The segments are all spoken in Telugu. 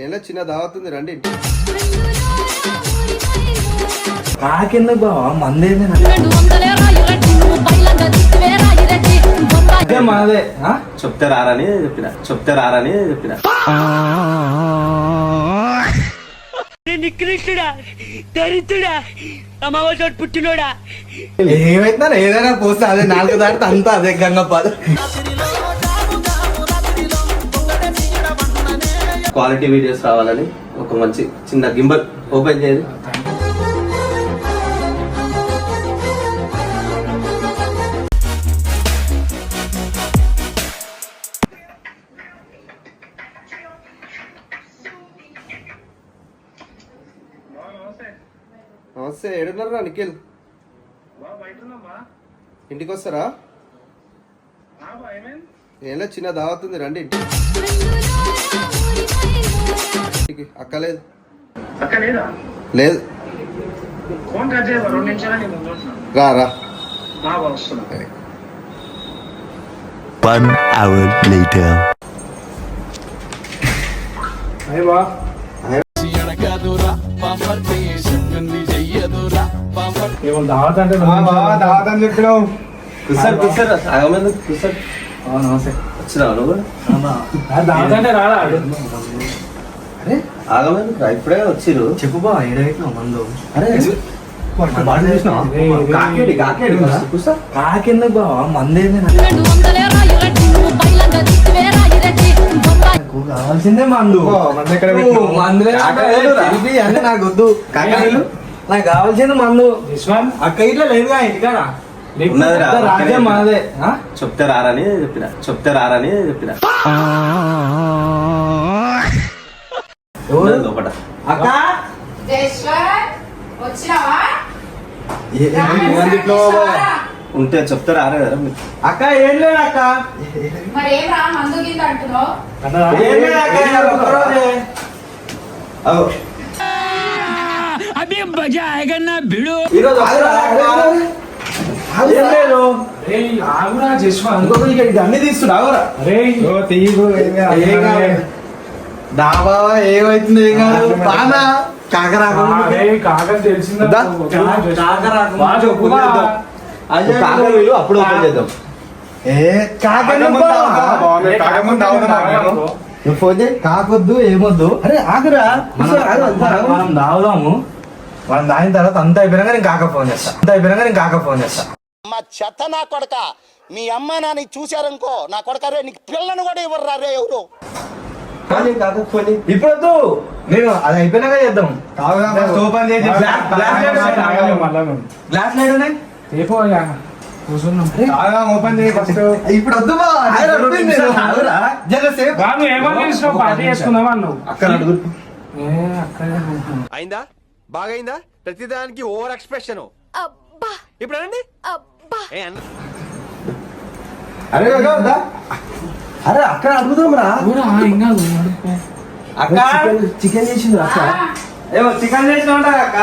ఏలా చిన్న దావతుంది రండి. నాకెందుకు బావా మందేనే మాదే చెప్తే రారని చెప్పిన నికృష్టుడా దరిద్రుడా అమ్మవారి చోటు పుట్టినోడా ఏమైతే ఏదైనా పోస్తే అదే 4 దాటితే అంతా అదే గంగపాదు. క్వాలిటీ వీడియోస్ రావాలని ఒక మంచి చిన్న గింబల్ ఓపెన్ చేయాలి. నమస్తే, ఏడున్నారా నిఖిల్? ఇంటికి వస్తారా? ఏలా చిన్న దావతుంది రండి. ఇంటికి అక్క లేదు. లేదు రా రా. 1 hour later. దావత్ అంటే దావత్ అని చెప్పినావు. వచ్చినావు నువ్వు? దావత్ అంటే రాడా? అరే ఆగమని ఇప్పుడే వచ్చిరు. చెప్పు బా ఏడైనా మందు. అరే కాకెందుకు బావా మందేనే కావాల్సిందే మందు. అంటే నాకు వద్దు కాకలు, నాకు కావాల్సింది మందు. అక్క ఇట్లా లేదుగా ఇంటికాడ రాజ్యం మాదే. చెప్తే రారని చెప్పిన లోపల అక్క ఉంటే చెప్తే రారే కదా మీరు. అక్క ఏం లేదు అక్క, ఏం లేదు అభి మజా ఆయేగా నా భిడు. అన్ని తీస్తున్నావు దాబావా ఏమైతుంది? ఏం కాదు బాగా కాకరాకు తెలిసిందా? అప్పుడు ఓపెన్ చేద్దాం. ఫోన్ చేయి. కాకొద్దు ఏమొద్దు. అరే ఆగరా, మనం దావుదాము. మనం దాని తర్వాత అంత అయిపోయినాక నేను కాక ఫోన్ చేస్తా. మా చెత్త నా కొడక, మీ అమ్మ నాన్న చూశారనుకో నా కొడక, రే నీకు పిల్లను కూడా ఇవ్వరు రే ఎవరు. ఇప్పుడు వద్దు, నేను అది అయిపోయినాక చేద్దాం. గ్లాస్ లైట్ ఉన్నాయి ఓపెన్ చేయి ఫస్ట్. ఇప్పుడు వద్దు అయిందా? బాగైందా? ప్రతిదానికి ఓవర్ ఎక్స్ప్రెషన్. ఇప్పుడు అనండి. అరే అరే అక్కడ అడుగుదాం రా. అక్క చికెన్ చేసింది అక్క. ఏమో చికెన్ చేసిన ఉంటారు అక్క.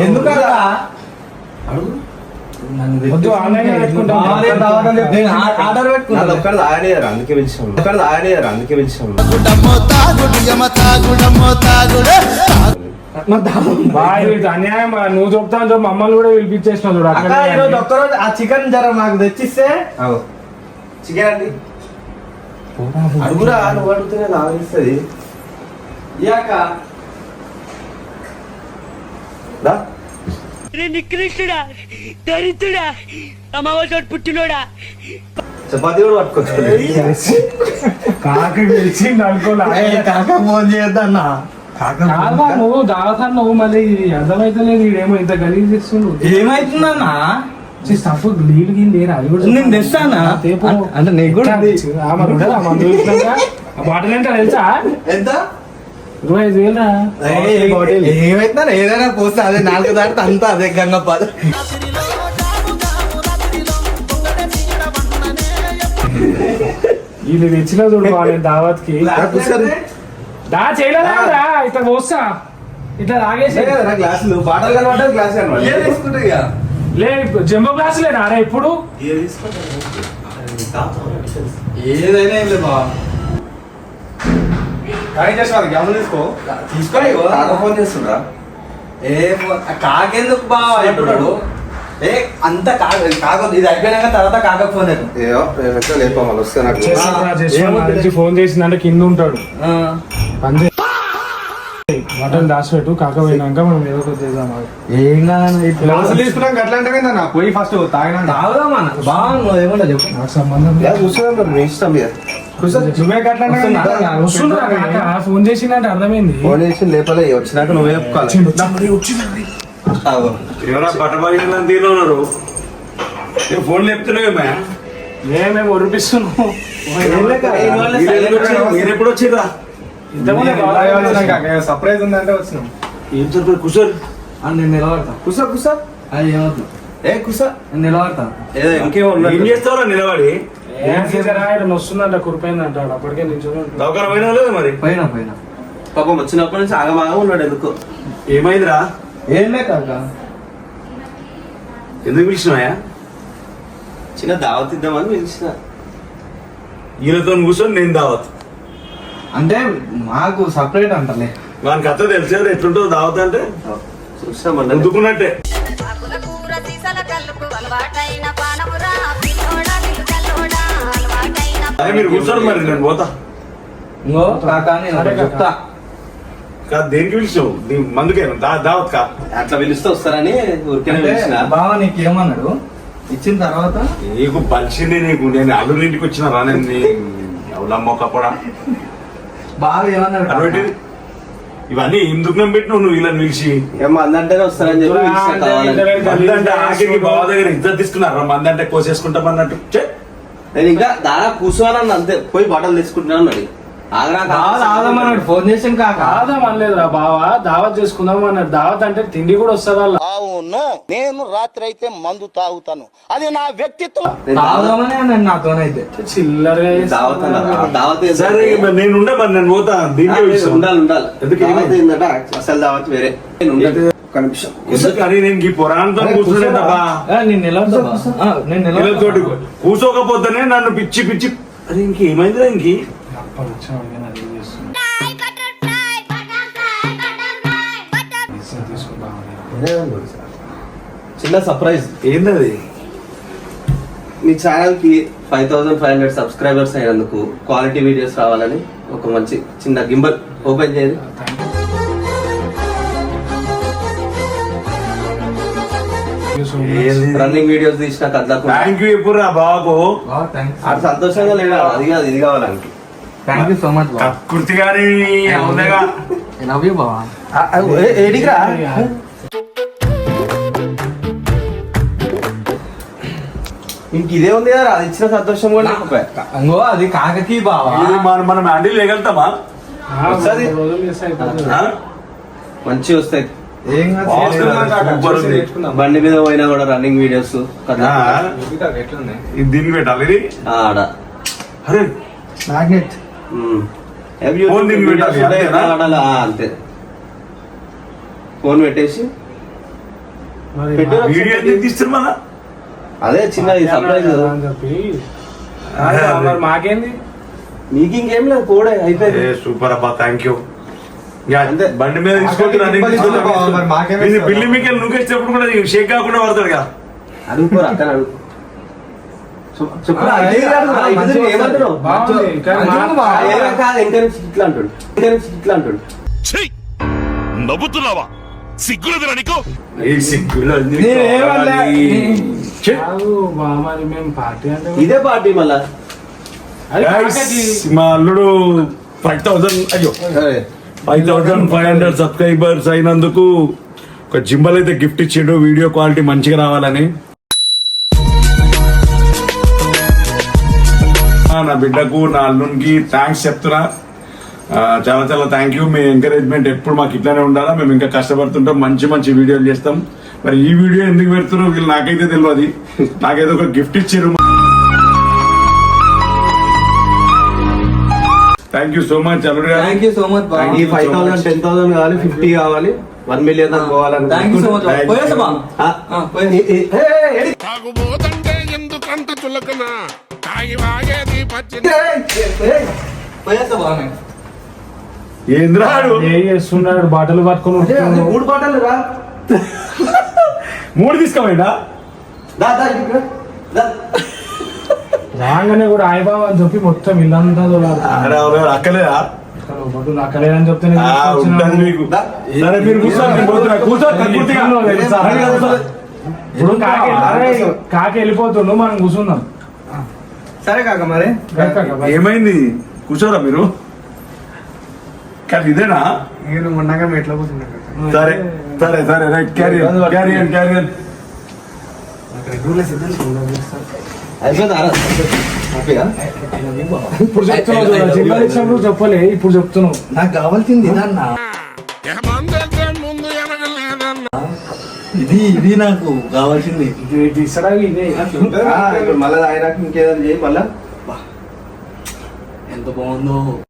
ఎందుకు అడుగు. ఆర్డర్ పెట్టుకున్నాను. అందుకే పిలిచాము. అన్యాయం. నువ్వు చెప్తాను మమ్మల్ని కూడా పిలిపించేసినావు. ఒక్కరోజు ఆ చికెన్ జర మాకు తెచ్చిస్తే. చికెన్ అండి అడుగురా, నువ్వు అడుగుతూనే నాగిస్తుంది. నికృష్టుడా దరిద్రుడా అమ్మవారి చోటు పుట్టినోడా. చపాతీ కూడా పట్టుకొచ్చు. కాక తెలిసింది అనుకోలే. కాక ఫోన్ చేయొద్దన్నా. నువ్వు దావతాను నువ్వు మళ్ళీ అర్థమైతలేదు. వీడేమో ఇంత గలీజ్ చేస్తుండు. ఏమైతుందన్నా? నీళ్ళు గిన్నె అది కూడా నేను తెస్తానా అంటే నీకు కూడా బాటిల్ ఎంత తెలుసా? ఎంత? 25,000. ఏమైతే ఏదైనా పోస్తే అదే 4 దాటితే అంతా అదే గంగపాదు. ఇది తెచ్చిన చూడు దావత్ కి దా చేయలేదా? ఇట్లా పోస్తా, ఇట్లా తాగేసి గ్లాసులు బాటలు కనబడ్డా గ్లాస్ కనబడ్డా లే జంబో గ్లాస్ లేనా రా ఇప్పుడు? ఏదైనా ఏం లేదు బాబా. ఫోన్ చేస్తుండ్రా కాకెందుకు బావ ఇప్పుడు ఏ అంత కాకొద్దు ఇది అయిపోయినాక తర్వాత కాక ఫోన్ ఏయో లేపా వాళ్ళు వస్తే నాకు ఫోన్ చేసిందంటే కింద ఉంటాడు మటన్ దాచిపెట్టు కాకపోయినాక మనం ఏదో ఒకటి చేద్దాం ఏం తీసుకున్నాక అట్లా అంటే పోయి ఫస్ట్ తాగినా తాగుదామన్న బాగా ఏమన్నా చెప్పు నాకు సంబంధం లేదు. కూర్చోండి మీ ఇష్టం ఇక. నువ్వే వస్తుండ్రా ఫోన్ చేసిందంటే అర్థమైంది ఫోన్ చేసి లేపలే వచ్చినాక నువ్వే చెప్పుకోవాలి ఎవరా పట్టబాగిన తీరు ఉన్నారు ఫోన్ లేపుతున్నావేమా మేము ఒరిపిస్తున్నాం మీరు ఎప్పుడు వచ్చిర్రా సర్ప్రైజ్ ఉందంటే వచ్చినాం ఏం చెప్పారు కుషర్ నేను నిలబడతా కూసా కూసా అది ఏమవుతుంది ఏ కూసా నేను నిలబడతా ఏదో ఇంకేమో ఏం చేస్తావురా నిలబడి వస్తుందంట కురిపోయిందంట అప్పటికే నిల్చొని ఉంటాడు. దవకారం పోయినా లేదు మరి పోయినా పాపం వచ్చినప్పటి నుంచి ఆగమాగా ఉన్నాడు ఎందుకో ఏమైందిరా ఏం లే కాక ఎందుకు పిలిచినాయా చిన్న దావత్ ఇద్దామని పిలిచిన ఈయనతో కూర్చొని నేను దావత్ అంటే మాకు సపరేట్ అంటలే వాని కథ తెలిసే ఎట్లుంటుందో దావత్ అంటే చూసామన్నా ముందుకున్నట్టే అదే మీరు కూర్చోండి మరి నేను పోతా ఇంకో కాక నేను ఒకటి చెప్తా కాదు దేనికి పిలిచావు మందుకే దావత్ కా అట్లా పిలిస్తే వస్తారని ఊరికే అంటే పిలిచిన బావ నీకేమన్నాడు ఇచ్చిన తర్వాత నీకు పలిచింది నీకు నేను అల్లుడింటికి వచ్చిన రా నేను ఎవరమ్మో కప్పడా బాగా ఏమన్నాడు అటువంటి ఇవన్నీ ఎందుకు పెట్టినావు నువ్వు వీళ్ళని పిలిచి ఏమో అందంటేనే వస్తారని చెప్పి పిలిచిన కావాలని. మందంటే ఆఖరికి బావ దగ్గర ఇద్దరు తీసుకున్నారా మందంటే కోసేసుకుంటాం అన్నట్టు ఛే! నేను ఇంకా దారా కూర్చోవాలని అంతే పోయి బట్టలు తీసుకుంటున్నాను మరి ఆగమన్నాడు ఫోన్ చేసి కాక అనలేదురా బావా దావత్ చేసుకుందాం అన్నాడు దావత్ అంటే తిండి కూడా వస్తుందా అవును నేను రాత్రి అయితే మందు తాగుతాను అది నా వ్యక్తిత్వం తాగుదామని అన్నాడు నాతోనైతే చిల్లరగా దావత్ దావత్ సరే మరి నేను ఉండే మరి నేను పోతా దీనికి పిలుస్తాను. ఉండాలి ఉండాలి ఎందుకు దావత్ ఏందట అసలు దావత్ వేరే నేను ఉండదు. ఒక్క నిమిషం ఎందుకు అని నేను ఈ పురాణంతో కూర్చునేటబ్బా నేను నిలబడతా నేను వీళ్ళతోటి కూర్చోకపోతేనే నన్ను పిచ్చి పిచ్చి అరే ఇంకేమైందిరా ఇంకి చిన్న సర్ప్రైజ్ ఏంటది మీ ఛానల్ కి 5500 సబ్స్క్రైబర్స్ అయినందుకు క్వాలిటీ వీడియోస్ రావాలని ఒక మంచి చిన్న గింబల్ ఓపెన్ చేయండి. రన్నింగ్ వీడియోస్ తీసిన కదలకు థ్యాంక్ యూ ఇప్పుడు రా బాబు అది సంతోషంగా లేదా అది కాదు ఇది కావాలంటే థ్యాంక్ యూ సో మచ్ బావ కృతి గారి అవునేగా లవ్ యూ బావా ఏడికిరా ఇంక ఇదే ఉంది కదా అది ఇచ్చిన సంతోషం కూడా లేకపోయా. అంగో అది కాకకి బావా ఇది మనం హ్యాండిల్ చేయగలుగుతామా ఒకసారి రోజులు మిస్ అయిపోతుంది ఆ? మంచి వస్తాయి ఏం కాదు, సూపర్ ఉంది. బండి మీద పోయినా కూడా రన్నింగ్ వీడియోస్ ఆ, ఇది దీన్ని పెట్టాలి ఇది ఆడ అరే మ్యాగ్నెట్ ఫోన్ దీన్ని పెట్టాలి, అంతేనా? ఆడాలి, అంతే ఫోన్ పెట్టేసి మరి పెట్టు. వీడియో ఎందుకు తీస్తారు మన అదే చిన్న సర్ప్రైజ్ అని చెప్పి మరి మాకేంది నీకు ఇంకేం లేదు కూడా అయిపోయింది సూపర్ అబ్బా థ్యాంక్ యూ అంతే. బండి మీద తీసుకొచ్చి running తీసుకొచ్చి మరి మాకేం ఇది ఇస్తారు? బిల్లి మీకు నువ్వేసేటప్పుడు కూడా షేక్ కాకుండా పడతాడు కదా అడుగుకోరు అక్కడ అడుగు చెప్పురా, ఆ, అదే కాదు, ఆ, ఇది మంచిగా ఏమంటున్నావు? బాగుంది కానీ మంచిగా మా- బాగా. ఏమీ కాదు, ఇంకా నుంచి ఇట్లా అంటుండు ఇంకా నుంచి ఇట్లా అంటుండు నవ్వుతున్నావా సిగ్గులేదురా నీకు ఈ సిగ్గులు అన్ని నేనేమన్నా- కావాలి. ఛే! కాదు బా, మరి మేము పార్టీ అంటే ఇదే పార్టీ మళ్ళా అది Guys, కాకకి. మా అల్లుడు 5000 అయ్యో 5500 సబ్స్క్రైబర్స్ అయినందుకు ఒక జింబల్ అయితే గిఫ్ట్ ఇచ్చిండు వీడియో క్వాలిటీ మంచిగా రావాలని నా బిడ్డకు నా అల్లునికి థ్యాంక్స్ చెప్తున్నా చాలా చాలా థ్యాంక్ యూ. మీ ఎంకరేజ్మెంట్ ఎప్పుడు మాకు ఇట్లానే ఉండాలా, మేము ఇంకా కష్టపడుతుంటాం, మంచి మంచి వీడియోలు చేస్తాం. మరి ఈ వీడియో ఎందుకు పెడుతున్నారు వీళ్ళు నాకైతే తెలియదు. నాకైతే ఒక గిఫ్ట్ ఇచ్చారు. థ్యాంక్ యూ సో మచ్ అల్లుడు గారు. థ్యాంక్ యూ సో మచ్ బావా ఈ 5000 10,000 కావాలి, 50 కావాలి, 1 million దాకా పోవాలని thank you so much Thank you. పోయేసా బావ తాగుబోతంటే ఎందుకంత చులకన తాగి వాగేది పచ్చి పోయేసా బావ ఏంద్రాడు ఏ చేస్తున్నాడు బాటలు పట్టుకొని అదే ఉరుకుతున్నాడు. 3 బాటలు రా 3 తీసుకోమైనా దా దా ఇక్కడ దా. రాగానే కూడా ఆయిబాబా అని చెప్పి మొత్తం ఇల్లంతా తోలాడు. అక్కలేదా బట్టలు అక్కలేదని చెప్తే నేను ఉంటుంది మీకు సరే మీరు కూర్చోండి నేను పోతున్నా. కూర్చో కక్కుర్తిగా. తెలుసా? రండి, కూర్చో. ఇప్పుడు కాకి వెళ్ళిపోతుండు మనం కూర్చుందాం. సరే కాక మరి ఏమైంది కూర్చోరా మీరు కానీ ఇదేనా నేను మొన్నగా ఎట్లా పోతున్నా కాక. సరే సరే సరే రైట్ క్యారియన్ క్యారియన్ క్యారియన్ అయిపోయిందా హ్యాపీగా ఇప్పుడు చెప్తున్నావు చూడు, జిల్లా ఇచ్చినప్పుడు చెప్పలే ఇప్పుడు చెప్తున్నావు. నాకు కావాల్సింది ఇదన్నా ముందు ఎనగలేదన్నా ఇది నాకు కావాల్సింది. ఇది ఇస్తాడా ఇదే ఇప్పుడు మళ్ళీ ఆయన ఇంకేదైనా చేయి మళ్ళా ఎంత బాగుందో